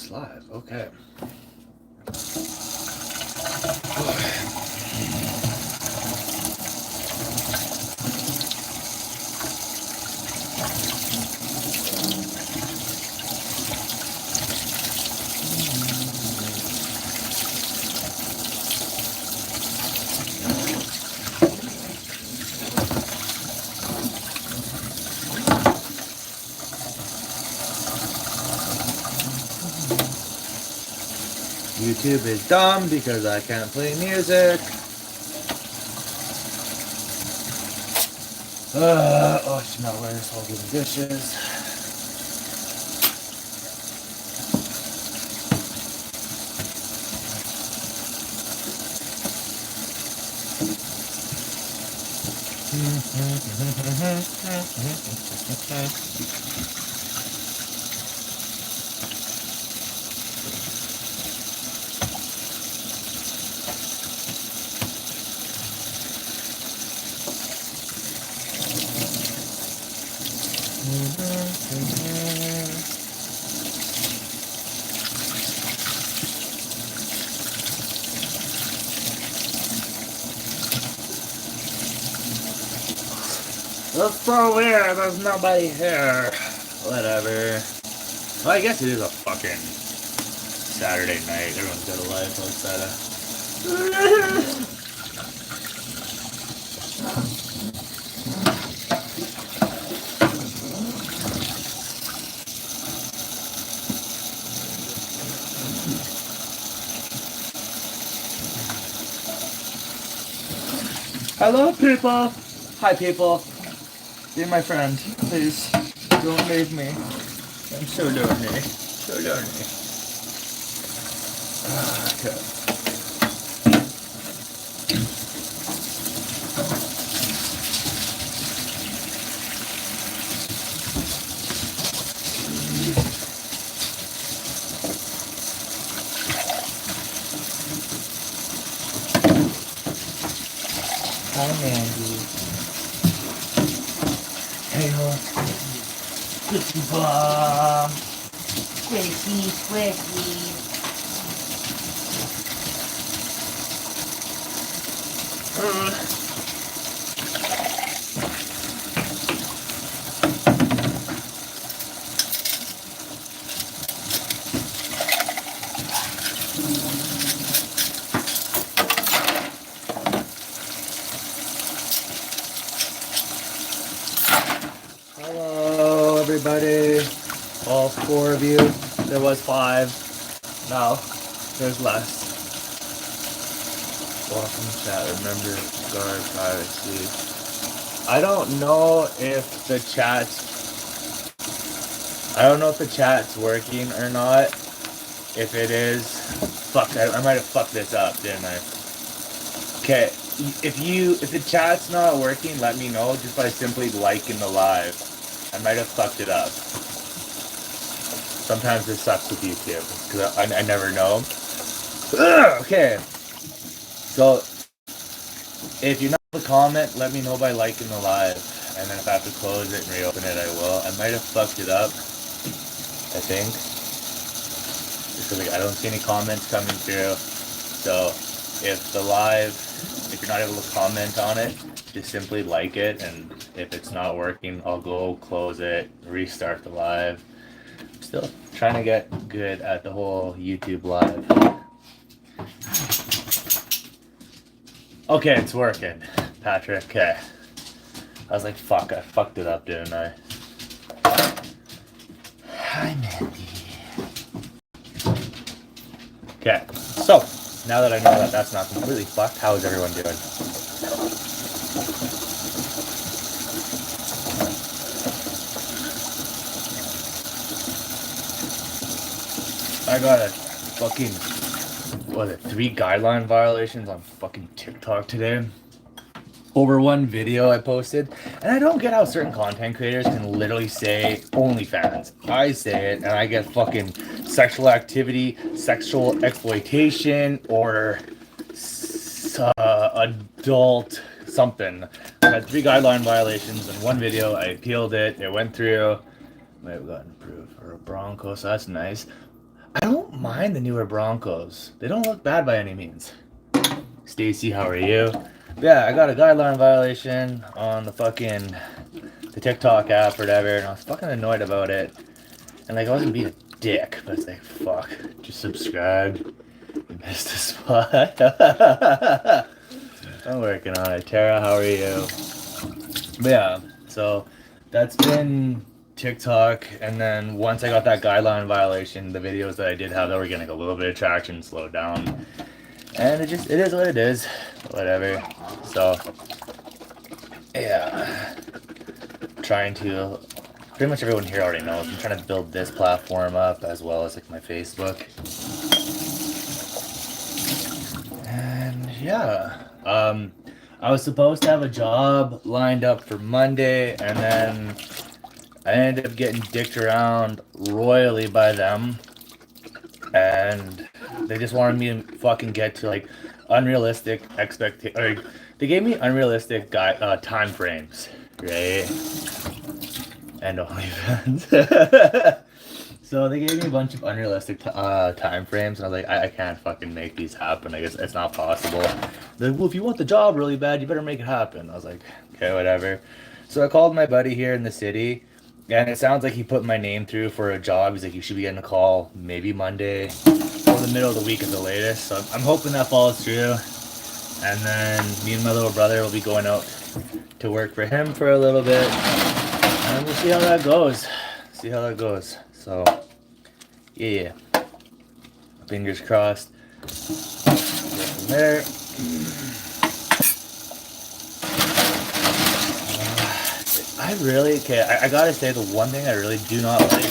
it's live. Okay. YouTube is dumb because I can't play music. Oh, smell where's holding dishes. That's so weird, there's nobody here. Whatever. Well, I guess it is a fucking Saturday night. Everyone's got a life outside of... Hello, people. Hi, people. Be my friend, please. Don't leave me. I'm so lonely. So lonely. Okay. Hi, Mandy. Hey, Squishy Bomb. Squishy, squishy. Hello, everybody. All 4 of you. There was 5. Now, there's less. Welcome chat. Remember, guard privacy. I don't know if the chat's working or not. If it is, fuck, I might have fucked this up, didn't I? Okay, if the chat's not working, let me know just by simply liking the live. I might have fucked it up. Sometimes this sucks with YouTube because I never know. Ugh, okay, so if you're not able to comment, let me know by liking the live, and then if I have to close it and reopen it, I will. I might have fucked it up, I think, because I don't see any comments coming through. So if you're not able to comment on it, just simply like it, and if it's not working, I'll go close it, restart the live. I'm still trying to get good at the whole YouTube live. Okay, it's working, Patrick. Okay. I was like, fuck, I fucked it up, didn't I? Hi, Mandy. Okay, so now that I know that that's not completely fucked, how is everyone doing? I got a fucking, 3 guideline violations on fucking TikTok today over one video I posted, and I don't get how certain content creators can literally say OnlyFans. I say it, and I get fucking sexual activity, sexual exploitation, or adult something. I had 3 guideline violations in one video. I appealed it. It went through. Might have gotten approved for a Bronco, so that's nice. I don't mind the newer Broncos. They don't look bad by any means. Stacy, how are you? Yeah, I got a guideline violation on the TikTok app or whatever, and I was fucking annoyed about it. And like I wasn't being a dick, but it's like fuck, just subscribed. You missed a spot. I'm working on it. Tara, how are you? But yeah, so that's been TikTok, and then once I got that guideline violation, the videos that I did have that were getting like a little bit of traction slowed down. And it is what it is. Whatever. So yeah. Trying to pretty much everyone here already knows. I'm trying to build this platform up as well as like my Facebook. And yeah. I was supposed to have a job lined up for Monday, and then I ended up getting dicked around royally by them. And they just wanted me to fucking get to like unrealistic expectations. They gave me unrealistic time frames, right? And OnlyFans. So they gave me a bunch of unrealistic time frames, and I was like, I can't fucking make these happen. I guess it's not possible. They're like, well, if you want the job really bad, you better make it happen. I was like, okay, whatever. So I called my buddy here in the city, and it sounds like he put my name through for a job. He's like, you should be getting a call maybe Monday or the middle of the week at the latest. So I'm hoping that falls through. And then me and my little brother will be going out to work for him for a little bit. And we'll see how that goes. So, yeah. Fingers crossed. Go from there. I gotta say, the one thing I really do not like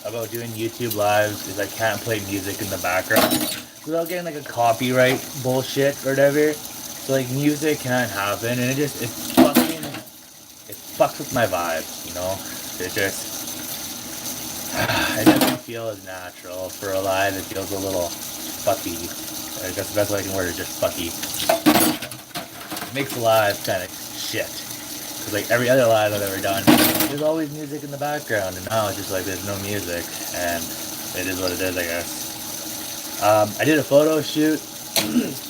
about doing YouTube lives is I can't play music in the background without getting like a copyright bullshit or whatever. So like music can't happen, and it fucks with my vibe, you know? It doesn't feel as natural for a live. It feels a little fucky. I guess the best way I can word it is just fucky. It makes the live kind of shit. Cause like every other live I've ever done, there's always music in the background, and now it's just like there's no music, and it is what it is, I guess. I did a photo shoot,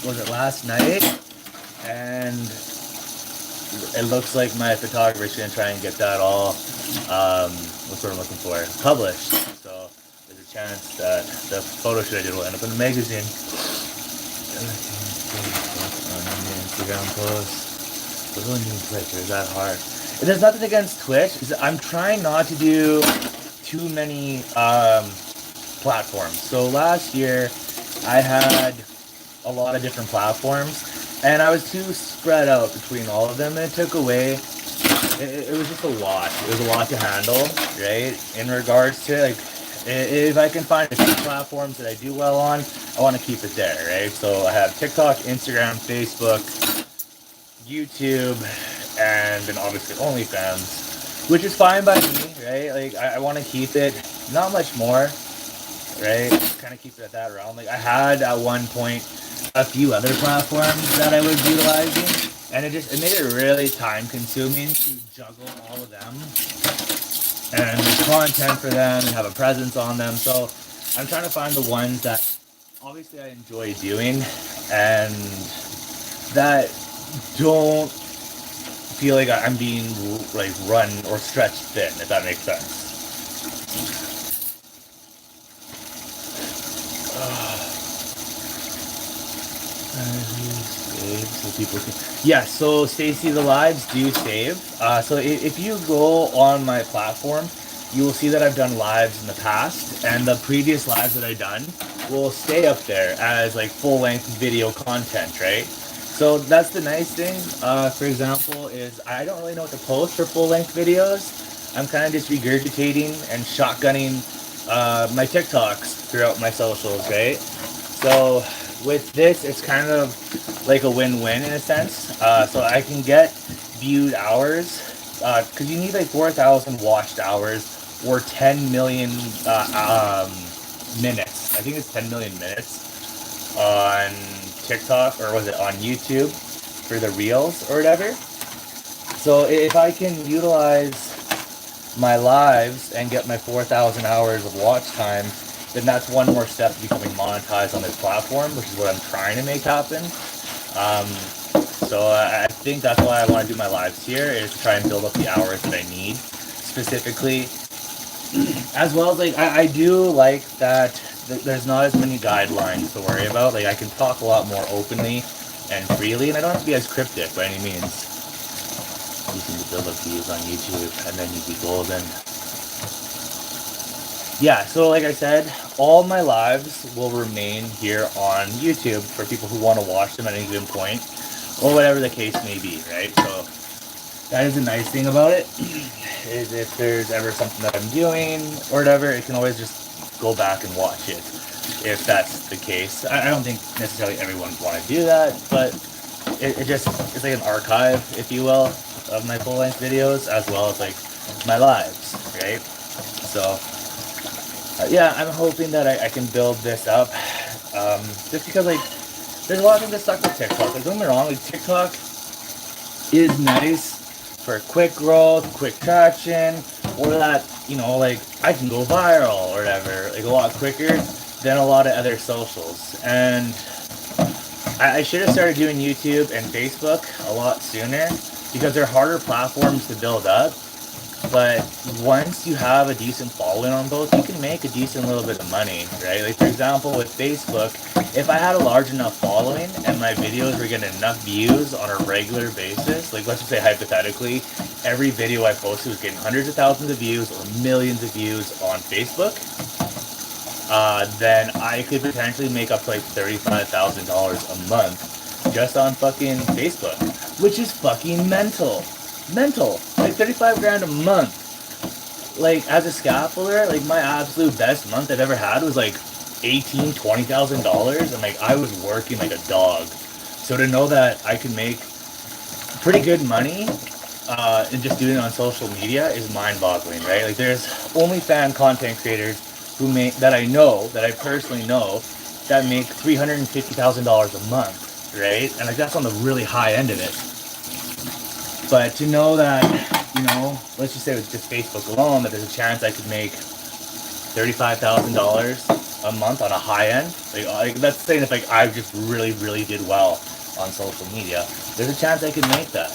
was it last night? And it looks like my photographer's gonna try and get that all, what's what I'm looking for, published. So there's a chance that the photo shoot I did will end up in the magazine. Instagram post. There's only new Twitch, or is that hard? There's nothing against Twitch. I'm trying not to do too many platforms. So last year I had a lot of different platforms, and I was too spread out between all of them, and it took away. It was just a lot. It was a lot to handle, right? In regards to like, if I can find a few platforms that I do well on, I want to keep it there, right? So I have TikTok, Instagram, Facebook, YouTube, and then obviously OnlyFans, which is fine by me, right? Like I want to keep it not much more, right? Kind of keep it at that realm. Like I had at one point a few other platforms that I was utilizing, and it made it really time consuming to juggle all of them and make content for them and have a presence on them. So I'm trying to find the ones that obviously I enjoy doing and that don't feel like I'm being like run or stretched thin, if that makes sense. So people can... Yeah, so Stacy, the lives do save. So if you go on my platform, you will see that I've done lives in the past, and the previous lives that I've done will stay up there as like full-length video content, right? So that's the nice thing, for example, is I don't really know what to post for full-length videos. I'm kind of just regurgitating and shotgunning my TikToks throughout my socials, right? So with this, it's kind of like a win-win in a sense. So I can get viewed hours, because you need like 4,000 watched hours or 10 million minutes. I think it's 10 million minutes on TikTok, or was it on YouTube for the reels or whatever. So if I can utilize my lives and get my 4,000 hours of watch time then that's one more step to becoming monetized on this platform, which is what I'm trying to make happen. So I think that's why I want to do my lives here, is to try and build up the hours that I need specifically. As well as like I do like that there's not as many guidelines to worry about. Like I can talk a lot more openly and freely, and I don't have to be as cryptic by any means. Using to build up views on YouTube, and then you'd be golden. Yeah, so like I said, all my lives will remain here on YouTube for people who want to watch them at any given point, or whatever the case may be, right? So that is a nice thing about it, is if there's ever something that I'm doing or whatever, it can always just go back and watch it, if that's the case. I don't think necessarily everyone would want to do that, but it's like an archive, if you will, of my full-length videos, as well as like my lives, right? So yeah, I'm hoping that I can build this up, just because like there's a lot of things that suck with TikTok. Like, don't get me wrong, like TikTok is nice for quick growth, quick traction, or that, you know, like I can go viral or whatever, like a lot quicker than a lot of other socials. And I should have started doing YouTube and Facebook a lot sooner, because they're harder platforms to build up. But once you have a decent following on both, you can make a decent little bit of money, right? Like for example, with Facebook, if I had a large enough following and my videos were getting enough views on a regular basis, like let's just say hypothetically, every video I posted was getting hundreds of thousands of views or millions of views on Facebook, then I could potentially make up to like $35,000 a month just on fucking Facebook, which is fucking mental. Like 35 grand a month. Like as a scaffolder, like my absolute best month I've ever had was like $20,000, and like I was working like a dog. So to know that I can make pretty good money and just doing it on social media is mind-boggling, right? Like there's OnlyFans content creators who make, that I know, that I personally know, that make $350,000 a month, right? And like that's on the really high end of it. But to know that, you know, let's just say with just Facebook alone, that there's a chance I could make $35,000 a month on a high end, like that's saying if like I just really did well on social media, there's a chance I could make that.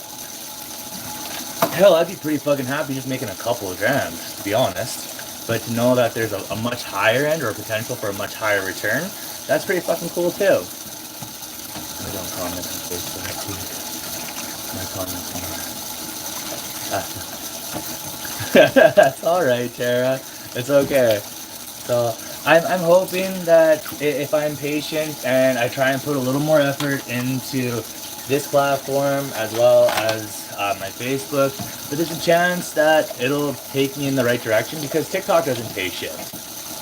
Hell, I'd be pretty fucking happy just making a couple of grand, to be honest. But to know that there's a much higher end or a potential for a much higher return, that's pretty fucking cool too. I don't comment on Facebook too. My comments more. That's alright, Tara. It's okay. So I'm hoping that if I'm patient and I try and put a little more effort into this platform as well as my Facebook, but there's a chance that it'll take me in the right direction, because TikTok doesn't pay shit,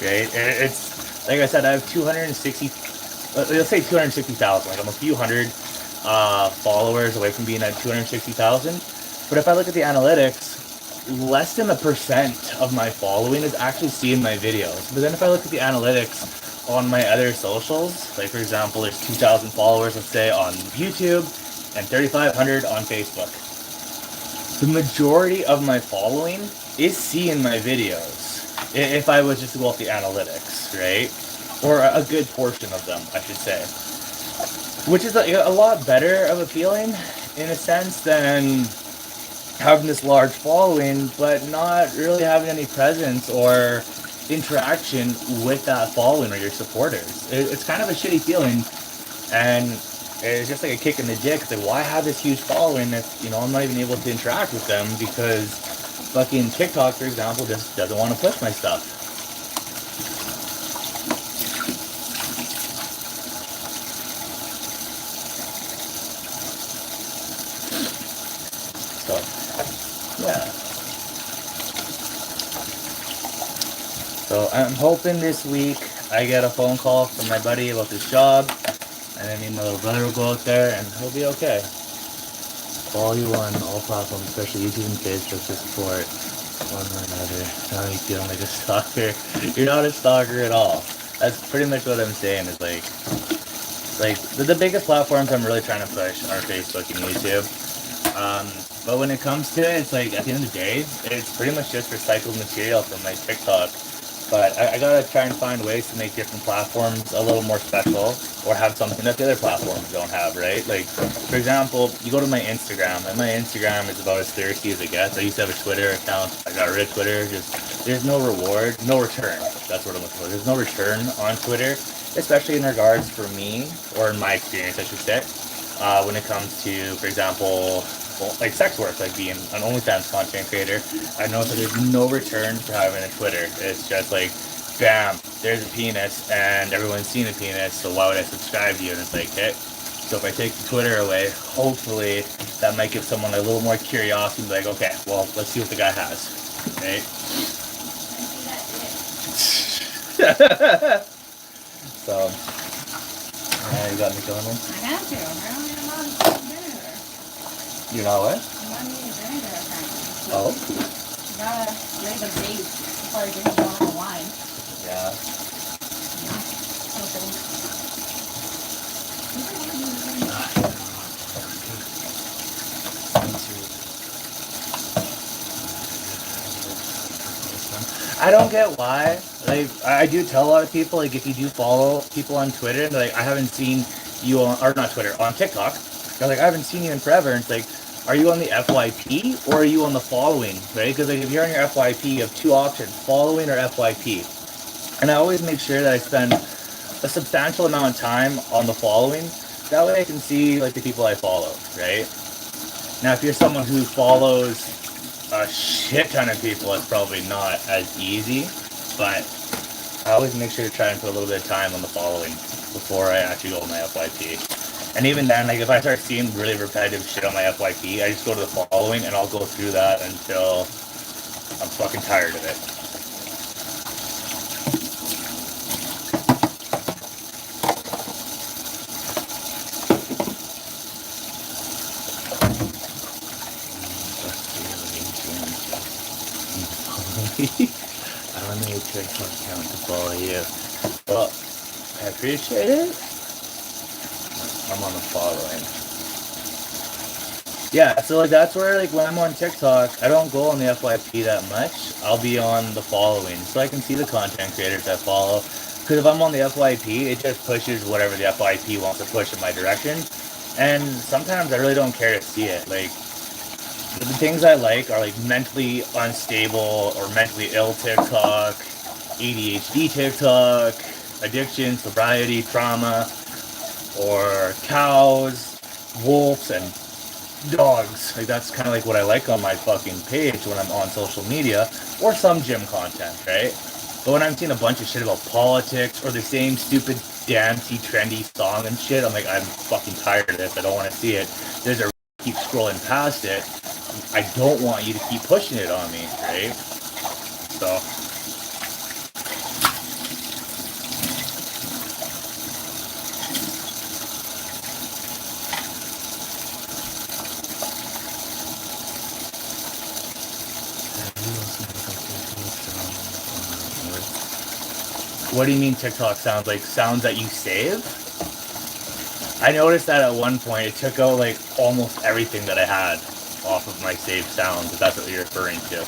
right? It's like I said, I have 260, let's say 260,000. Like I'm a few hundred followers away from being at 260,000. But if I look at the analytics, less than 1% of my following is actually seeing my videos. But then if I look at the analytics on my other socials, like for example, there's 2,000 followers, let's say, on YouTube and 3,500 on Facebook. The majority of my following is seeing my videos, if I was just to go off the analytics, right? Or a good portion of them, I should say. Which is a lot better of a feeling, in a sense, than having this large following, but not really having any presence or interaction with that following or your supporters. It's kind of a shitty feeling, and it's just like a kick in the dick. It's like, why have this huge following if, you know, I'm not even able to interact with them because fucking TikTok, for example, just doesn't want to push my stuff. So, yeah. So I'm hoping this week I get a phone call from my buddy about this job, and then me and my little brother will go out there and he'll be okay. Follow you on all platforms, especially YouTube and Facebook, to support one or another. Now you feeling like a stalker. You're not a stalker at all. That's pretty much what I'm saying, is like the biggest platforms I'm really trying to push are Facebook and YouTube. But when it comes to it, it's like, at the end of the day, it's pretty much just recycled material from my TikTok But I gotta try and find ways to make different platforms a little more special, or have something that the other platforms don't have, right? Like, for example, you go to my Instagram, and my Instagram is about as thirsty as it gets. I used to have a Twitter account. I got rid of Twitter. Just there's no reward, no return. That's what I'm looking for. There's no return on Twitter, especially in regards for me, or in my experience, I should say, when it comes to, for example, well, like sex work, like being an OnlyFans content creator. I know that there's no return for having a Twitter. It's just like, bam, there's a penis, and everyone's seen a penis, so why would I subscribe to you? And it's like, hey. So if I take the Twitter away, hopefully that might give someone a little more curiosity, like, okay, well, let's see what the guy has, right? So, you got McDonald's? I have to. I don't even know dinner. You know what? I want to eat dinner apparently. Oh? You gotta lay the bait before I get you on the wine. Yeah. I don't get why. Like, I do tell a lot of people, like, if you do follow people on Twitter, and like, I haven't seen you on, or not Twitter, on TikTok. They're like, I haven't seen you in forever. And it's like, are you on the FYP or are you on the following, right? Because like, if you're on your FYP, you have two options, following or FYP. And I always make sure that I spend a substantial amount of time on the following. That way I can see, like, the people I follow, right? Now, if you're someone who follows a shit ton of people, it's probably not as easy, but I always make sure to try and put a little bit of time on the following before I actually go on my FYP. And even then, like, if I start seeing really repetitive shit on my FYP, I just go to the following and I'll go through that until I'm fucking tired of it. I don't need a TikTok account to follow you. Well, I appreciate it. I'm on the following. Yeah, so like that's where, like, when I'm on TikTok, I don't go on the FYP that much. I'll be on the following, so I can see the content creators I follow. Because if I'm on the FYP, it just pushes whatever the FYP wants to push in my direction. And sometimes I really don't care to see it. Like, the things I like are like mentally unstable or mentally ill TikTok, ADHD TikTok, addiction, sobriety, trauma, or cows, wolves, and dogs. Like, that's kind of like what I like on my fucking page when I'm on social media, or some gym content, right? But when I'm seeing a bunch of shit about politics or the same stupid dancey trendy song and shit, I'm like, I'm fucking tired of this. I don't want to see it. There's a keep scrolling past it. I don't want you to keep pushing it on me, right? So what do you mean TikTok sounds like sounds that you save? I noticed that at one point it took out like almost everything that I had off of my saved sounds, if that's what you're referring to.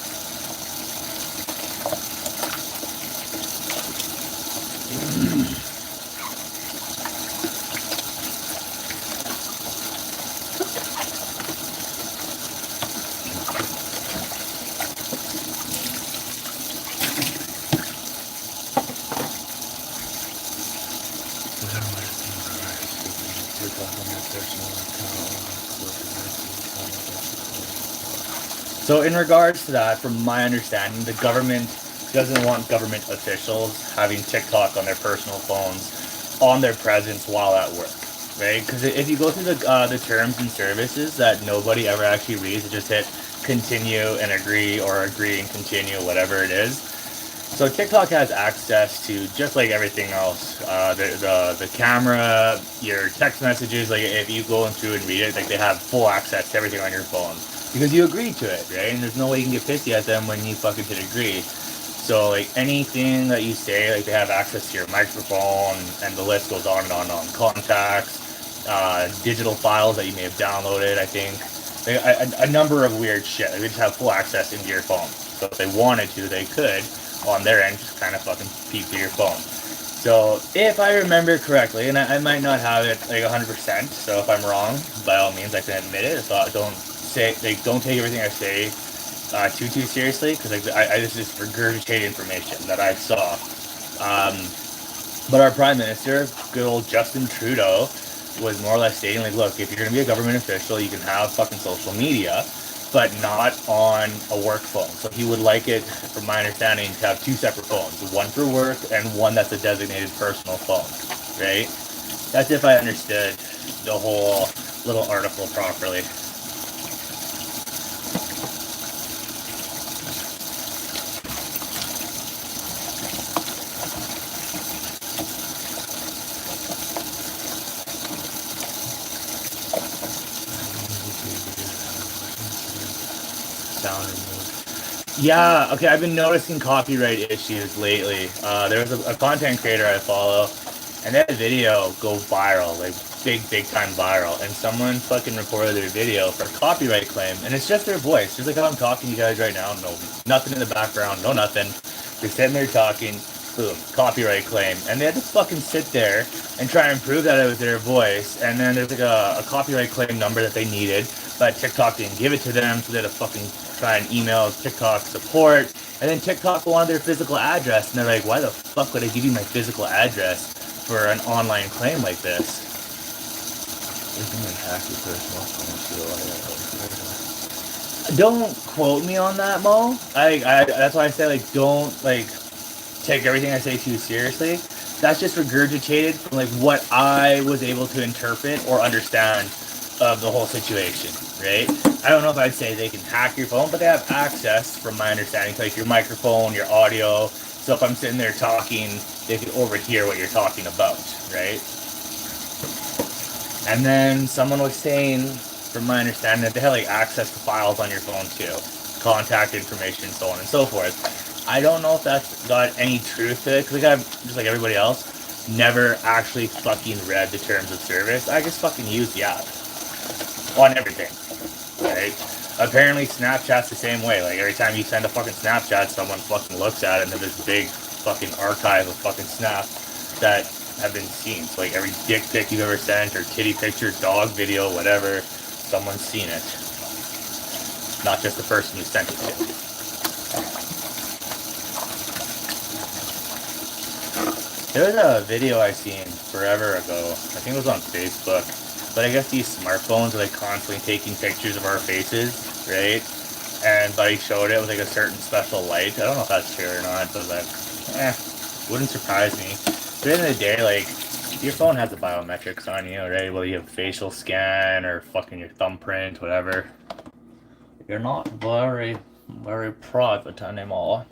So in regards to that, from my understanding, the government doesn't want government officials having TikTok on their personal phones on their presence while at work, right? Because if you go through the terms and services that nobody ever actually reads, it just hit continue and agree, or agree and continue, whatever it is. So TikTok has access to, just like everything else, the camera, your text messages. Like, if you go through and read it, like, they have full access to everything on your phone because you agreed to it, right? And there's no way you can get pissy at them when you fucking hit agree. So like anything that you say, like, they have access to your microphone, and the list goes on and on and on. Contacts, digital files that you may have downloaded. I think a number of weird shit. Like, they just have full access into your phone. So if they wanted to, they could. on their end just kind of fucking peep through your phone. So if I remember correctly, and I might not have it like 100%, so if I'm wrong, by all means I can admit it. So don't take everything I say too seriously, because I this is regurgitated information that I saw. But our Prime Minister, good old Justin Trudeau, was more or less stating, like, look, if you're going to be a government official, you can have fucking social media, but not on a work phone. So he would like it, from my understanding, to have two separate phones, one for work and one that's a designated personal phone, right? That's if I understood the whole little article properly. Yeah, okay, I've been noticing copyright issues lately. There was a content creator I follow, and they had a video go viral, like big time viral, and someone fucking recorded their video for a copyright claim, and it's just their voice, just like how I'm talking to you guys right now, no, nothing in the background, no nothing, they're sitting there talking, boom, copyright claim, and they had to fucking sit there and try and prove that it was their voice, and then there's like a copyright claim number that they needed, but TikTok didn't give it to them, so they had to fucking try and email TikTok support, and then TikTok wanted their physical address, and they're like, why the fuck would I give you my physical address for an online claim like this? Don't quote me on that, Mo. I that's why I say, like, don't, like, take everything I say too seriously. That's just regurgitated from, like, what I was able to interpret or understand of the whole situation, right? I don't know if I'd say they can hack your phone, but they have access, from my understanding, to, like, your microphone, your audio. So if I'm sitting there talking, they can overhear what you're talking about, right? And then someone was saying, from my understanding, that they had, like, access to files on your phone too, contact information, so on and so forth. I don't know if that's got any truth to it, because, like, I'm just like everybody else, never actually fucking read the terms of service. I just fucking use the app on everything, right? Apparently Snapchat's the same way. Like, every time you send a fucking Snapchat, someone fucking looks at it, and there's this big fucking archive of fucking snaps that have been seen. So, like, every dick pic you've ever sent, or titty picture, dog video, whatever, someone's seen it. Not just the person you sent it to. There was a video I seen forever ago. I think it was on Facebook. But I guess these smartphones are, like, constantly taking pictures of our faces, right? And Buddy showed it with, like, a certain special light. I don't know if that's true or not, but, like, wouldn't surprise me. But at the end of the day, like, your phone has the biometrics on you, right? Whether you have facial scan or fucking your thumbprint, whatever. You're not very private anymore.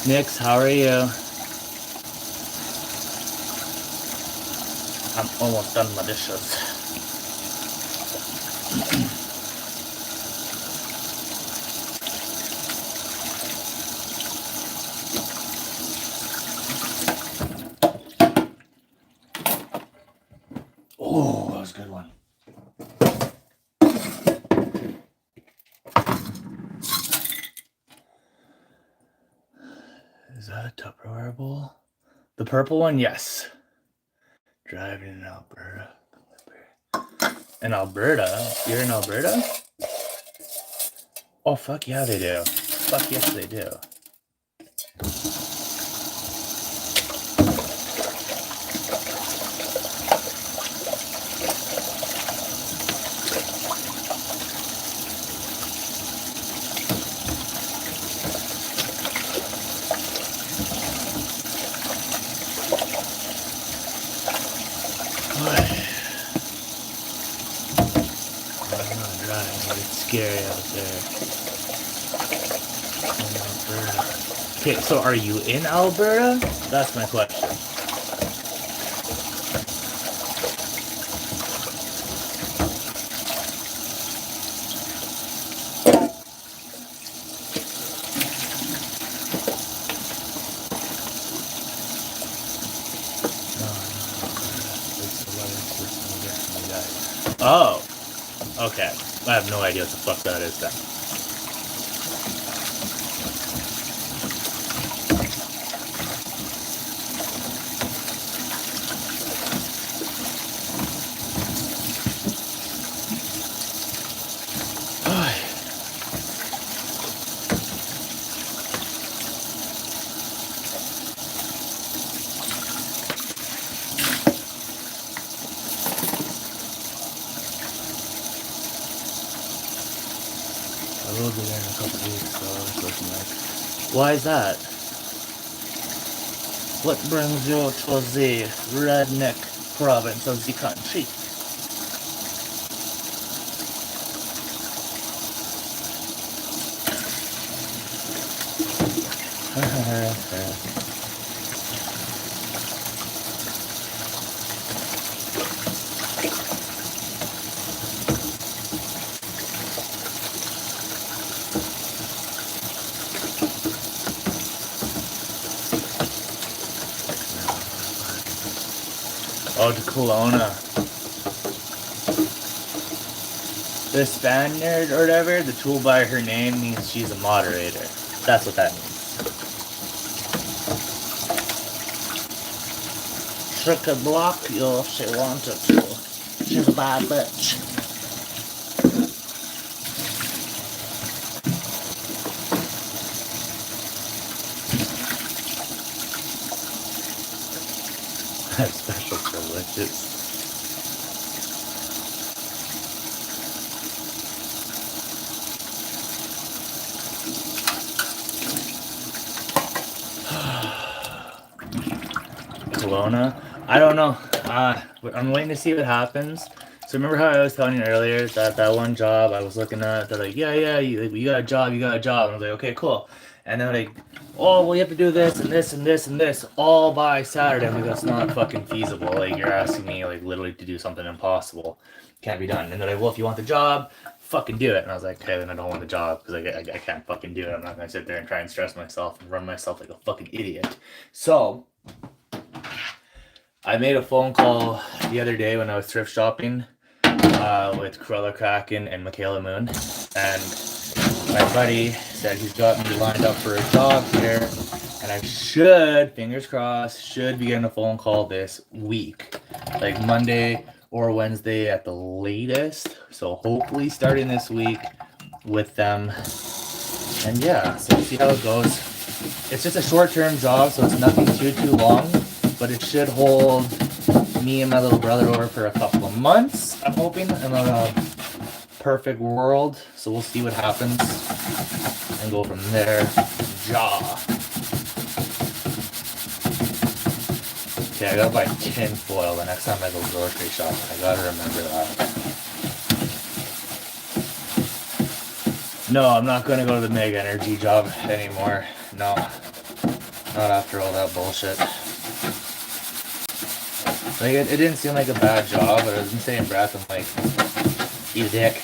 Nix, how are you? I'm almost done my dishes. Oh, that was a good one. Is that a Tupperware bowl? The purple one, yes. Driving in Alberta. In Alberta? You're in Alberta? Oh, fuck yeah, they do. Fuck yes, they do. Scary out there. In Alberta. Okay, so are you in Alberta? That's my question. Oh. Okay. I have no idea what the fuck that is then. I will be there in a couple weeks, so it's looking like. Why is that? What brings you to the redneck province of the country? Oh, to Kelowna. The Spaniard or whatever, the tool by her name means she's a moderator. That's what that means. Trick a block you if she wanted to. She's a bad bitch. Special privileges. Kelowna? I don't know. I'm waiting to see what happens. So remember how I was telling you earlier that one job I was looking at, they're like, yeah, you got a job. And I was like, okay, cool. And then like, oh, well, you have to do this and this and this and this all by Saturday. I'm like, that's not fucking feasible. Like, you're asking me like literally to do something impossible. Can't be done. And they're like, well, if you want the job, fucking do it. And I was like, okay, then I don't want the job because I can't fucking do it. I'm not gonna sit there and try and stress myself and run myself like a fucking idiot. So I made a phone call the other day when I was thrift shopping with Cruella Kraken and Michaela Moon, and my buddy said he's got me lined up for a job here, and I should, fingers crossed, should be getting a phone call this week, like Monday or Wednesday at the latest. So hopefully starting this week with them, and yeah, so we'll see how it goes. It's just a short-term job, so it's nothing too long. But it should hold me and my little brother over for a couple of months, I'm hoping, in a perfect world. So we'll see what happens and go from there. Okay, I gotta buy tin foil the next time I go grocery shopping. I gotta remember that. No, I'm not gonna go to the Mega Energy job anymore. No. Not after all that bullshit. Like, it didn't seem like a bad job, but I was in the same breath, I'm like, eat a dick.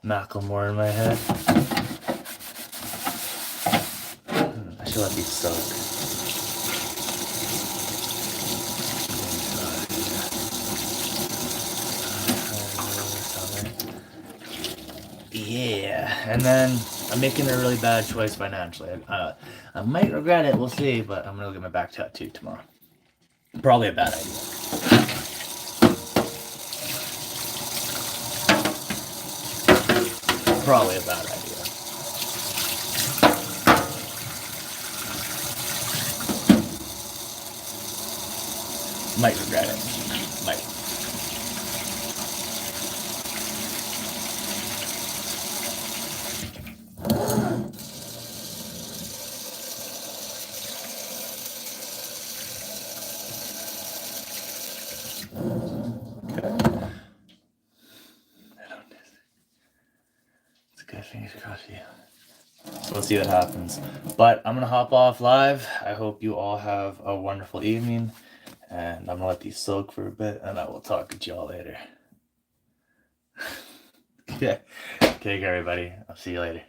Macklemore in my head. I should let these soak. Yeah, and then I'm making a really bad choice financially. I might regret it, we'll see, but I'm gonna go get my back tattooed tomorrow. Probably a bad idea. Probably a bad idea. Might regret it. Might. Fingers crossed for you. So we'll see what happens. But I'm gonna hop off live. I hope you all have a wonderful evening. And I'm gonna let these soak for a bit, and I will talk to y'all later. Okay. Take care, everybody. I'll see you later.